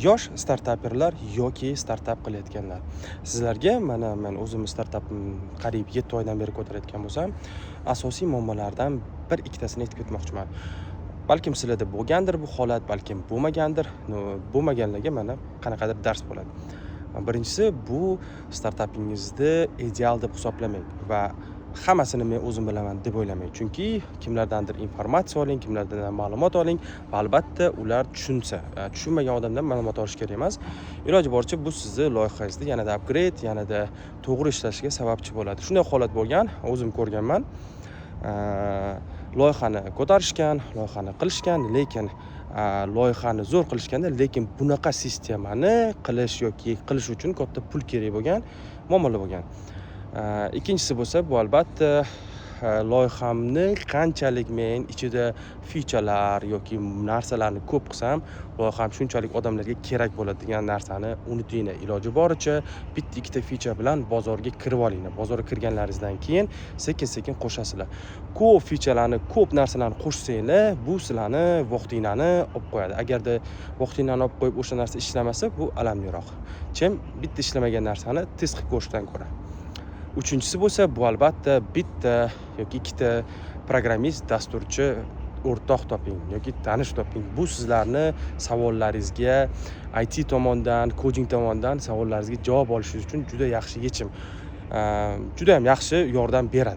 yosh startaperlar yoki startap qilayotganlar. Sizlarga mana men o'zim startapim qariyb 7 oydan beri ko'tarayotgan bo'lsam, asosiy muammolardan bir ikkitasini aytib o'tmoqchiman. Balkim sizlarda bo'lgandir bu holat, balkim bo'lmagandir. Bo'lmaganlarga mana qanaqadir dars bo'ladi. Birinchisi, bu startapingizni ideal deb hisoblamang va hammasini men o'zim bilaman deb o'ylamang. Chunki kimlardandir informatsiya oling, kimlardan ma'lumot oling va albatta ular tushunsa, tushunmagan odamdan ma'lumot olish kerak emas. Iloji boricha bu sizni loyihangizni yanada upgrade, yanada to'g'ri ishlashiga sababchi bo'ladi. Shunday holat bo'lgan, o'zim ko'rganman. Loyihani ko'tarishgan, loyihani qilishgan, lekin loyihani zo'r qilishganda, lekin bunaqa sistemani qilish yoki qilish uchun katta pul kerak bo'lgan muammolar bo'lgan. Ikkinchisi bo'lsa, bu albatta loyihamni qanchalik men ichida featurelar yoki narsalarni ko'p qilsam, loyiham shunchalik odamlarga kerak bo'ladi degan narsani unutinglar. Iloji boricha bitta ikkita feature bilan bozorga kirib olinglar. Bozorga kirganlaringizdan keyin sekin-sekin qo'shasizlar. Ko'p featurelarni, ko'p narsalarni qo'shsanglar, bu sizlarni vaqtinglarni olib qo'yadi. Agarda vaqtinglarni olib qo'yib o'sha narsa ishlamasa, bu alamliroq. Chem bitta ishlamagan narsani test qilib ko'rishdan ko'ra. Uchinchisi bo'lsa, bu albatta bitta yoki ikkita programmist, dasturchi o'rtoq toping yoki tanish toping. Bu sizlarni savollaringizga IT tomondan, coding tomondan savollaringizga javob olishingiz uchun juda yaxshi yechim. Juda ham yaxshi yordam beradi.